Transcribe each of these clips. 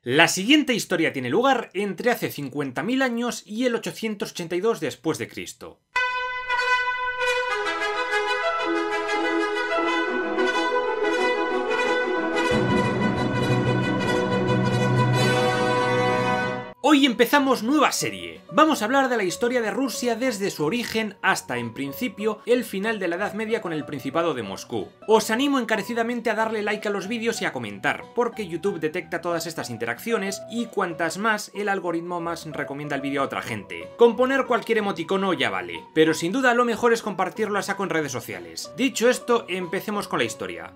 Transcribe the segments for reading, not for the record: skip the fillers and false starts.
La siguiente historia tiene lugar entre hace 50.000 años y el 882 después de Cristo. Hoy empezamos nueva serie. Vamos a hablar de la historia de Rusia desde su origen hasta, en principio, el final de la Edad Media con el Principado de Moscú. Os animo encarecidamente a darle like a los vídeos y a comentar, porque YouTube detecta todas estas interacciones y cuantas más, el algoritmo más recomienda el vídeo a otra gente. Con poner cualquier emoticono ya vale, pero sin duda lo mejor es compartirlo a saco en redes sociales. Dicho esto, empecemos con la historia.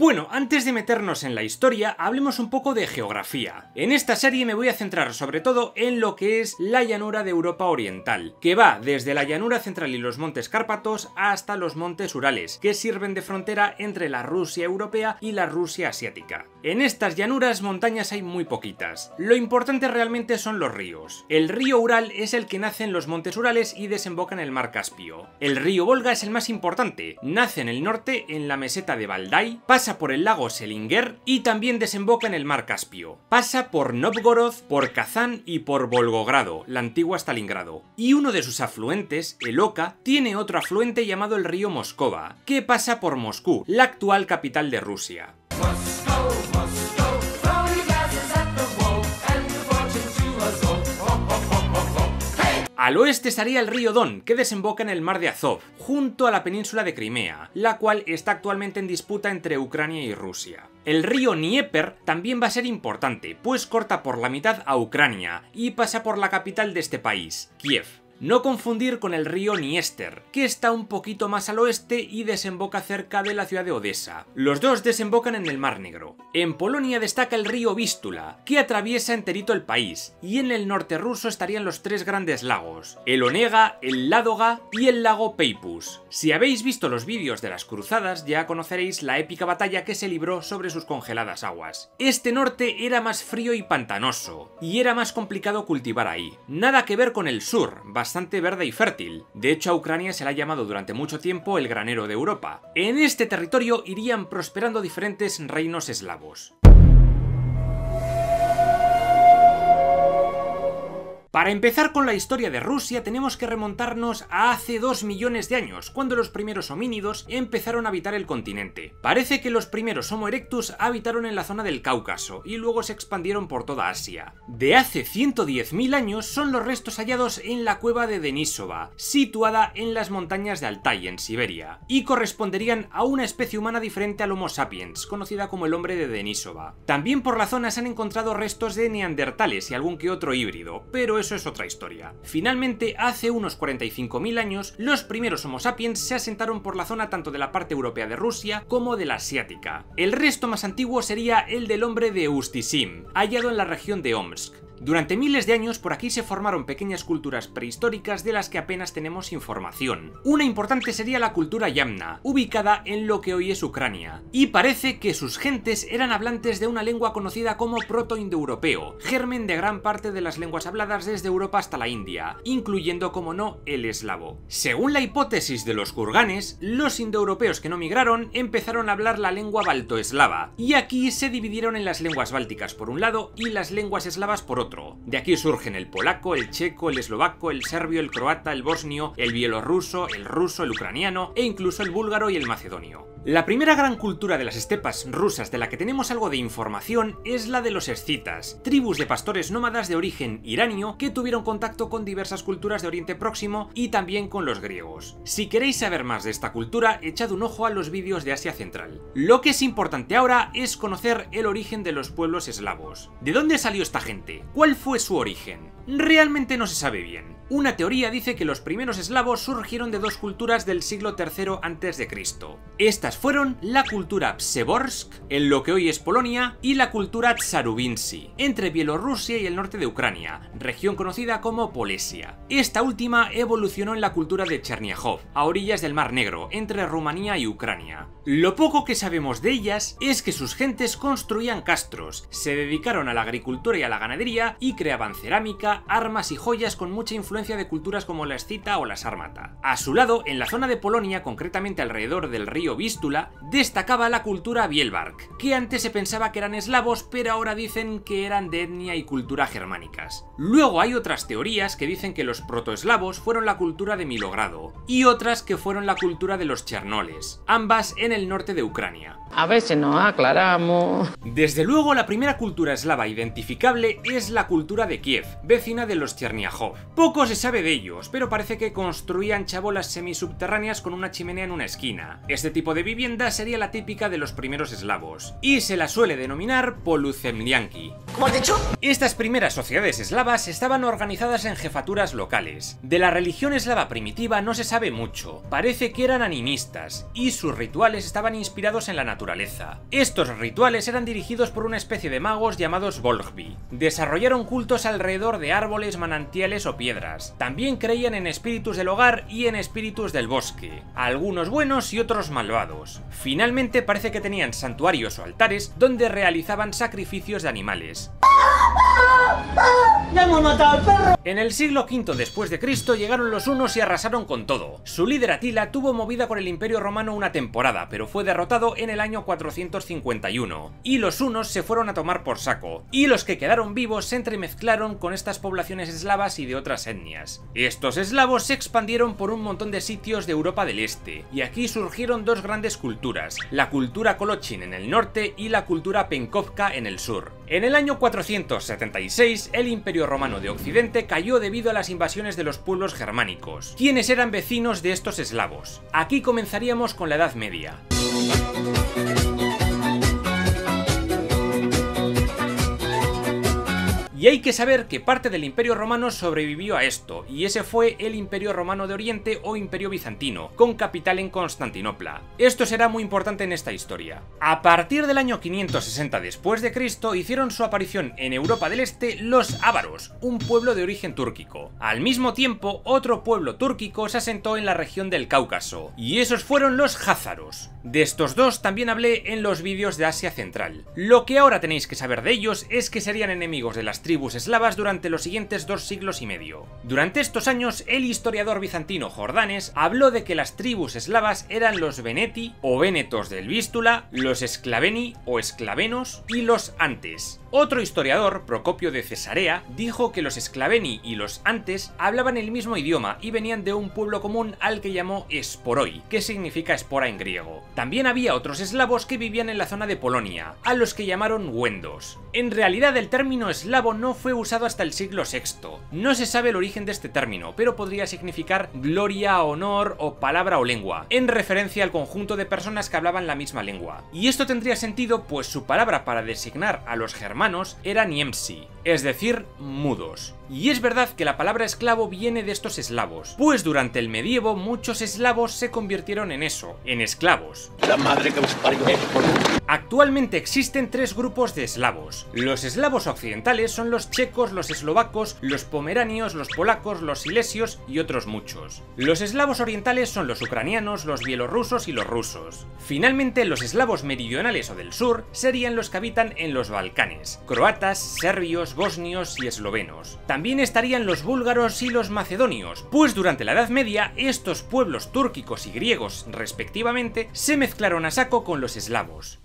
Bueno, antes de meternos en la historia, hablemos un poco de geografía. En esta serie me voy a centrar sobre todo en lo que es la llanura de Europa Oriental, que va desde la llanura central y los montes Cárpatos hasta los montes Urales, que sirven de frontera entre la Rusia europea y la Rusia asiática. En estas llanuras montañas hay muy poquitas. Lo importante realmente son los ríos. El río Ural es el que nace en los montes Urales y desemboca en el mar Caspio. El río Volga es el más importante. Nace en el norte, en la meseta de Valdai, pasa por el lago Selinger y también desemboca en el mar Caspio. Pasa por Novgorod, por Kazán y por Volgogrado, la antigua Stalingrado. Y uno de sus afluentes, el Oka, tiene otro afluente llamado el río Moscova, que pasa por Moscú, la actual capital de Rusia. Al oeste estaría el río Don, que desemboca en el mar de Azov, junto a la península de Crimea, la cual está actualmente en disputa entre Ucrania y Rusia. El río Dnieper también va a ser importante, pues corta por la mitad a Ucrania y pasa por la capital de este país, Kiev. No confundir con el río Dniester, que está un poquito más al oeste y desemboca cerca de la ciudad de Odessa. Los dos desembocan en el Mar Negro. En Polonia destaca el río Vístula, que atraviesa enterito el país, y en el norte ruso estarían los tres grandes lagos, el Onega, el Ládoga y el lago Peipus. Si habéis visto los vídeos de las cruzadas, ya conoceréis la épica batalla que se libró sobre sus congeladas aguas. Este norte era más frío y pantanoso, y era más complicado cultivar ahí. Nada que ver con el sur, bastante verde y fértil. De hecho, a Ucrania se le ha llamado durante mucho tiempo el granero de Europa. En este territorio irían prosperando diferentes reinos eslavos. Para empezar con la historia de Rusia tenemos que remontarnos a hace 2 millones de años, cuando los primeros homínidos empezaron a habitar el continente. Parece que los primeros Homo erectus habitaron en la zona del Cáucaso y luego se expandieron por toda Asia. De hace 110.000 años son los restos hallados en la cueva de Denisova, situada en las montañas de Altai, en Siberia, y corresponderían a una especie humana diferente al Homo sapiens, conocida como el hombre de Denisova. También por la zona se han encontrado restos de neandertales y algún que otro híbrido, pero eso es otra historia. Finalmente, hace unos 45.000 años, los primeros Homo sapiens se asentaron por la zona tanto de la parte europea de Rusia como de la asiática. El resto más antiguo sería el del hombre de Ustisim, hallado en la región de Omsk. Durante miles de años por aquí se formaron pequeñas culturas prehistóricas de las que apenas tenemos información. Una importante sería la cultura Yamna, ubicada en lo que hoy es Ucrania, y parece que sus gentes eran hablantes de una lengua conocida como proto-indoeuropeo, germen de gran parte de las lenguas habladas desde Europa hasta la India, incluyendo, como no, el eslavo. Según la hipótesis de los kurganes, los indoeuropeos que no migraron empezaron a hablar la lengua baltoeslava, y aquí se dividieron en las lenguas bálticas por un lado y las lenguas eslavas por otro. De aquí surgen el polaco, el checo, el eslovaco, el serbio, el croata, el bosnio, el bielorruso, el ruso, el ucraniano e incluso el búlgaro y el macedonio. La primera gran cultura de las estepas rusas de la que tenemos algo de información es la de los escitas, tribus de pastores nómadas de origen iranio que tuvieron contacto con diversas culturas de Oriente Próximo y también con los griegos. Si queréis saber más de esta cultura, echad un ojo a los vídeos de Asia Central. Lo que es importante ahora es conocer el origen de los pueblos eslavos. ¿De dónde salió esta gente? ¿Cuál fue su origen? Realmente no se sabe bien. Una teoría dice que los primeros eslavos surgieron de dos culturas del siglo III a.C. Estas fueron la cultura Pseborsk, en lo que hoy es Polonia, y la cultura Tsarubinsy, entre Bielorrusia y el norte de Ucrania, región conocida como Polesia. Esta última evolucionó en la cultura de Cherniahov, a orillas del Mar Negro, entre Rumanía y Ucrania. Lo poco que sabemos de ellas es que sus gentes construían castros, se dedicaron a la agricultura y a la ganadería y creaban cerámica, armas y joyas con mucha influencia influencia de culturas como la escita o la sármata. A su lado, en la zona de Polonia, concretamente alrededor del río Vístula, destacaba la cultura Bielbark, que antes se pensaba que eran eslavos, pero ahora dicen que eran de etnia y cultura germánicas. Luego hay otras teorías que dicen que los protoeslavos fueron la cultura de Milogrado, y otras que fueron la cultura de los chernoles, ambas en el norte de Ucrania. A veces nos aclaramos. Desde luego, la primera cultura eslava identificable es la cultura de Kiev, vecina de los Cherniajov. Poco se sabe de ellos, pero parece que construían chabolas semisubterráneas con una chimenea en una esquina. Este tipo de vivienda sería la típica de los primeros eslavos, y se la suele denominar poluzemlianki. ¿Cómo has dicho? Estas primeras sociedades eslavas estaban organizadas en jefaturas locales. De la religión eslava primitiva no se sabe mucho, parece que eran animistas, y sus rituales estaban inspirados en la naturaleza. Estos rituales eran dirigidos por una especie de magos llamados Volhvi. Desarrollaron cultos alrededor de árboles, manantiales o piedras. También creían en espíritus del hogar y en espíritus del bosque, algunos buenos y otros malvados. Finalmente parece que tenían santuarios o altares donde realizaban sacrificios de animales. ¡Ya hemos matado al perro! En el siglo V después de Cristo llegaron los hunos y arrasaron con todo. Su líder Atila tuvo movida con el Imperio Romano una temporada, pero fue derrotado en el año 451, y los hunos se fueron a tomar por saco, y los que quedaron vivos se entremezclaron con estas poblaciones eslavas y de otras etnias. Estos eslavos se expandieron por un montón de sitios de Europa del Este, y aquí surgieron dos grandes culturas, la cultura Kolochin en el norte y la cultura Penkovka en el sur. En el año 476, el Imperio Romano de Occidente cayó debido a las invasiones de los pueblos germánicos, quienes eran vecinos de estos eslavos. Aquí comenzaríamos con la Edad Media. Y hay que saber que parte del Imperio Romano sobrevivió a esto, y ese fue el Imperio Romano de Oriente o Imperio Bizantino, con capital en Constantinopla. Esto será muy importante en esta historia. A partir del año 560 después de Cristo hicieron su aparición en Europa del Este los ávaros, un pueblo de origen túrquico. Al mismo tiempo, otro pueblo túrquico se asentó en la región del Cáucaso, y esos fueron los jázaros. De estos dos también hablé en los vídeos de Asia Central. Lo que ahora tenéis que saber de ellos es que serían enemigos de las tribus eslavas durante los siguientes 2 siglos y medio. Durante estos años, el historiador bizantino Jordanes habló de que las tribus eslavas eran los Veneti o Vénetos del Vístula, los Esclaveni o Esclavenos y los Antes. Otro historiador, Procopio de Cesarea, dijo que los Esclaveni y los Antes hablaban el mismo idioma y venían de un pueblo común al que llamó Esporoi, que significa espora en griego. También había otros eslavos que vivían en la zona de Polonia, a los que llamaron Wendos. En realidad el término eslavo no fue usado hasta el siglo VI. No se sabe el origen de este término, pero podría significar gloria, honor o palabra o lengua, en referencia al conjunto de personas que hablaban la misma lengua. Y esto tendría sentido, pues su palabra para designar a los germanos era niemsi, es decir, mudos. Y es verdad que la palabra esclavo viene de estos eslavos, pues durante el medievo muchos eslavos se convirtieron en eso, en esclavos. La madre que os parió. Actualmente existen 3 grupos de eslavos. Los eslavos occidentales son los checos, los eslovacos, los pomeranios, los polacos, los silesios y otros muchos. Los eslavos orientales son los ucranianos, los bielorrusos y los rusos. Finalmente, los eslavos meridionales o del sur serían los que habitan en los Balcanes, croatas, serbios, bosnios y eslovenos. También estarían los búlgaros y los macedonios, pues durante la Edad Media estos pueblos túrquicos y griegos, respectivamente, se mezclaron a saco con los eslavos.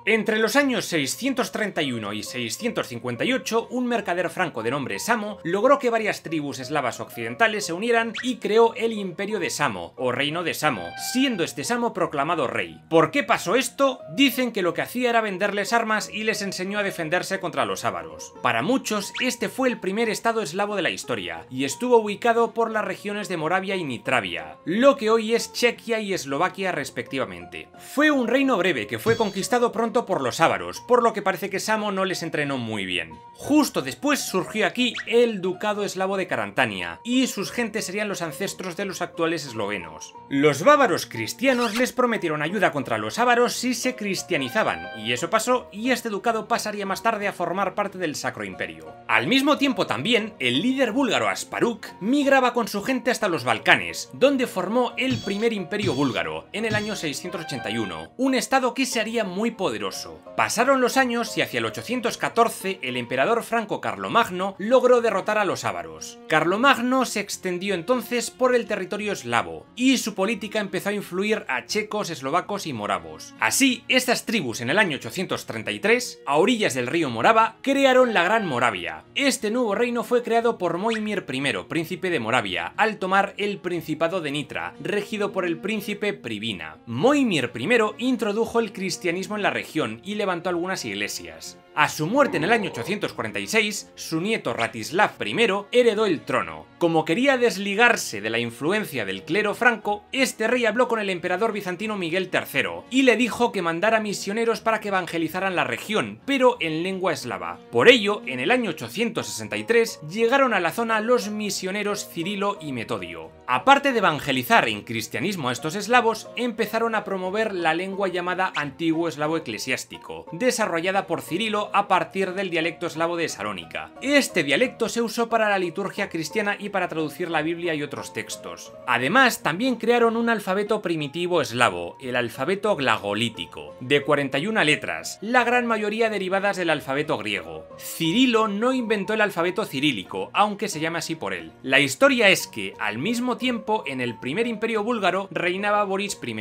Entre los años 631 y 658, un mercader franco de nombre Samo logró que varias tribus eslavas occidentales se unieran y creó el Imperio de Samo, o Reino de Samo, siendo este Samo proclamado rey. ¿Por qué pasó esto? Dicen que lo que hacía era venderles armas y les enseñó a defenderse contra los ávaros. Para muchos, este fue el primer estado eslavo de la historia, y estuvo ubicado por las regiones de Moravia y Nitravia, lo que hoy es Chequia y Eslovaquia respectivamente. Fue un reino breve que fue conquistado pronto por los ávaros, por lo que parece que Samo no les entrenó muy bien. Justo después surgió aquí el ducado eslavo de Carantania, y sus gentes serían los ancestros de los actuales eslovenos. Los bávaros cristianos les prometieron ayuda contra los ávaros si se cristianizaban, y eso pasó, y este ducado pasaría más tarde a formar parte del Sacro Imperio. Al mismo tiempo también, el líder búlgaro Asparuk migraba con su gente hasta los Balcanes, donde formó el primer imperio búlgaro, en el año 681, un estado que se haría muy poderoso poderoso. Pasaron los años y hacia el 814 el emperador franco Carlomagno logró derrotar a los ávaros. Carlomagno se extendió entonces por el territorio eslavo y su política empezó a influir a checos, eslovacos y moravos. Así, estas tribus en el año 833, a orillas del río Morava, crearon la Gran Moravia. Este nuevo reino fue creado por Moimir I, príncipe de Moravia, al tomar el Principado de Nitra, regido por el príncipe Pribina. Moimir I introdujo el cristianismo en la región y levantó algunas iglesias. A su muerte en el año 846, su nieto Ratislav I heredó el trono. Como quería desligarse de la influencia del clero franco, este rey habló con el emperador bizantino Miguel III y le dijo que mandara misioneros para que evangelizaran la región, pero en lengua eslava. Por ello, en el año 863 llegaron a la zona los misioneros Cirilo y Metodio. Aparte de evangelizar en cristianismo a estos eslavos, empezaron a promover la lengua llamada antiguo eslavo eclesiástico, desarrollada por Cirilo a partir del dialecto eslavo de Salónica. Este dialecto se usó para la liturgia cristiana y para traducir la Biblia y otros textos. Además, también crearon un alfabeto primitivo eslavo, el alfabeto glagolítico, de 41 letras, la gran mayoría derivadas del alfabeto griego. Cirilo no inventó el alfabeto cirílico, aunque se llama así por él. La historia es que, al mismo tiempo, en el primer imperio búlgaro reinaba Boris I.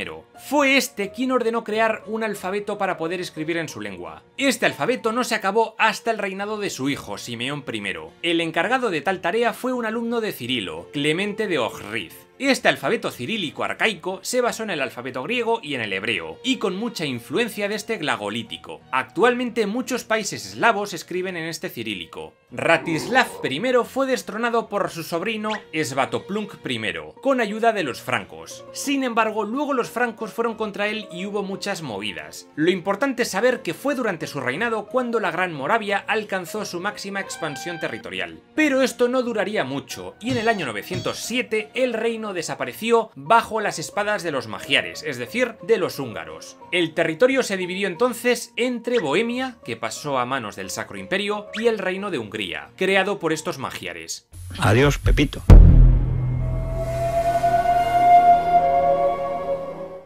Fue este quien ordenó crear un alfabeto para poder escribir en su lengua. Este alfabeto no se acabó hasta el reinado de su hijo, Simeón I. El encargado de tal tarea fue un alumno de Cirilo, Clemente de Ohrid. Este alfabeto cirílico arcaico se basó en el alfabeto griego y en el hebreo, y con mucha influencia de este glagolítico. Actualmente muchos países eslavos escriben en este cirílico. Ratislav I fue destronado por su sobrino Svatopluk I, con ayuda de los francos. Sin embargo, luego los francos fueron contra él y hubo muchas movidas. Lo importante es saber que fue durante su reinado cuando la Gran Moravia alcanzó su máxima expansión territorial. Pero esto no duraría mucho, y en el año 907 el reino desapareció bajo las espadas de los magiares, es decir, de los húngaros. El territorio se dividió entonces entre Bohemia, que pasó a manos del Sacro Imperio, y el reino de Hungría, creado por estos magiares. Adiós, Pepito.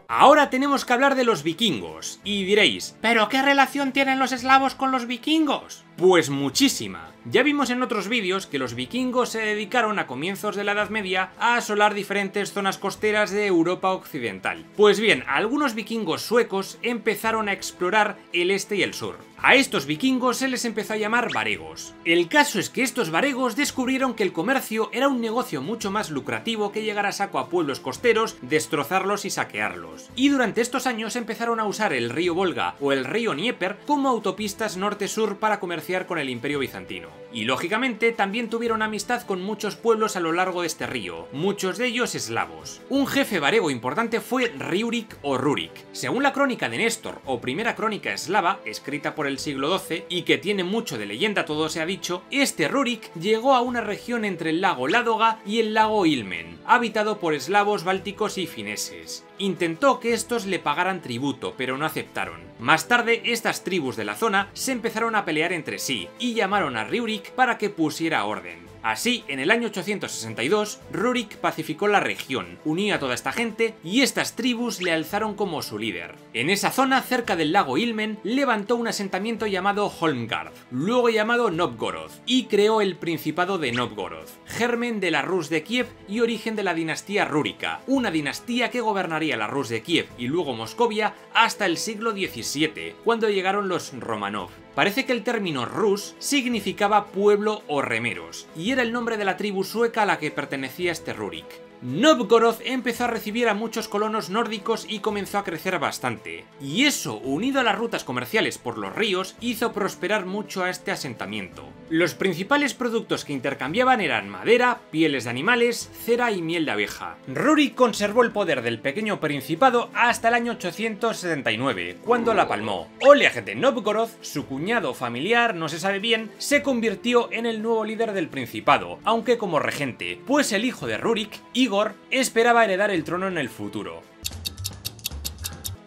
Ahora tenemos que hablar de los vikingos, y diréis, ¿pero qué relación tienen los eslavos con los vikingos? Pues muchísima. Ya vimos en otros vídeos que los vikingos se dedicaron a comienzos de la Edad Media a asolar diferentes zonas costeras de Europa occidental. Pues bien, algunos vikingos suecos empezaron a explorar el este y el sur. A estos vikingos se les empezó a llamar varegos. El caso es que estos varegos descubrieron que el comercio era un negocio mucho más lucrativo que llegar a saco a pueblos costeros, destrozarlos y saquearlos. Y durante estos años empezaron a usar el río Volga o el río Dnieper como autopistas norte-sur para comerciar con el Imperio Bizantino. Y lógicamente también tuvieron amistad con muchos pueblos a lo largo de este río, muchos de ellos eslavos. Un jefe varego importante fue Riurik o Rurik. Según la crónica de Néstor o primera crónica eslava, escrita por el siglo XII y que tiene mucho de leyenda, todo se ha dicho, este Rurik llegó a una región entre el lago Ládoga y el lago Ilmen, habitado por eslavos, bálticos y fineses. Intentó que estos le pagaran tributo, pero no aceptaron. Más tarde, estas tribus de la zona se empezaron a pelear entre sí y llamaron a Riurik para que pusiera orden. Así, en el año 862, Rurik pacificó la región, unió a toda esta gente y estas tribus le alzaron como su líder. En esa zona, cerca del lago Ilmen, levantó un asentamiento llamado Holmgard, luego llamado Novgorod, y creó el Principado de Novgorod, germen de la Rus de Kiev y origen de la dinastía rúrica, una dinastía que gobernaría la Rus de Kiev y luego Moscovia hasta el siglo XVII, cuando llegaron los Romanov. Parece que el término Rus significaba pueblo o remeros, y era el nombre de la tribu sueca a la que pertenecía este Rurik. Novgorod empezó a recibir a muchos colonos nórdicos y comenzó a crecer bastante, y eso, unido a las rutas comerciales por los ríos, hizo prosperar mucho a este asentamiento. Los principales productos que intercambiaban eran madera, pieles de animales, cera y miel de abeja. Rurik conservó el poder del pequeño principado hasta el año 879, cuando la palmó. Oleg de Novgorod, su cuñado familiar, no se sabe bien, se convirtió en el nuevo líder del principado, aunque como regente, pues el hijo de Rurik, Igor, esperaba heredar el trono en el futuro.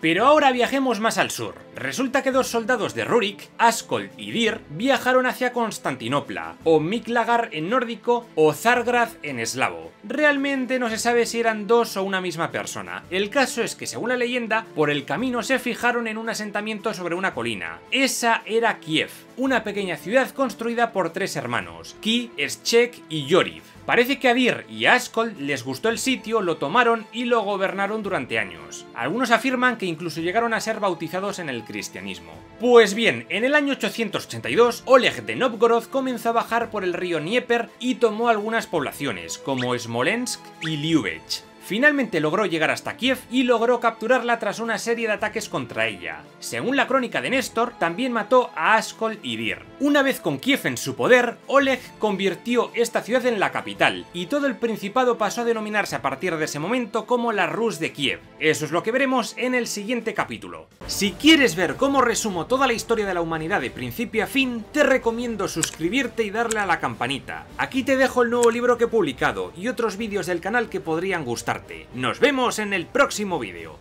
Pero ahora viajemos más al sur. Resulta que dos soldados de Rurik, Askold y Dir, viajaron hacia Constantinopla, o Miklagar en nórdico, o Zargrad en eslavo. Realmente no se sabe si eran dos o una misma persona. El caso es que, según la leyenda, por el camino se fijaron en un asentamiento sobre una colina. Esa era Kiev, una pequeña ciudad construida por tres hermanos, Ki, Eschek y Yoriv. Parece que a Dir y a Askold les gustó el sitio, lo tomaron y lo gobernaron durante años. Algunos afirman que incluso llegaron a ser bautizados en el cristianismo. Pues bien, en el año 882, Oleg de Novgorod comenzó a bajar por el río Dnieper y tomó algunas poblaciones, como Smolensk y Liubech. Finalmente logró llegar hasta Kiev y logró capturarla tras una serie de ataques contra ella. Según la crónica de Néstor, también mató a Askold y Dir. Una vez con Kiev en su poder, Oleg convirtió esta ciudad en la capital, y todo el principado pasó a denominarse a partir de ese momento como la Rus de Kiev. Eso es lo que veremos en el siguiente capítulo. Si quieres ver cómo resumo toda la historia de la humanidad de principio a fin, te recomiendo suscribirte y darle a la campanita. Aquí te dejo el nuevo libro que he publicado y otros vídeos del canal que podrían gustarte. Nos vemos en el próximo vídeo.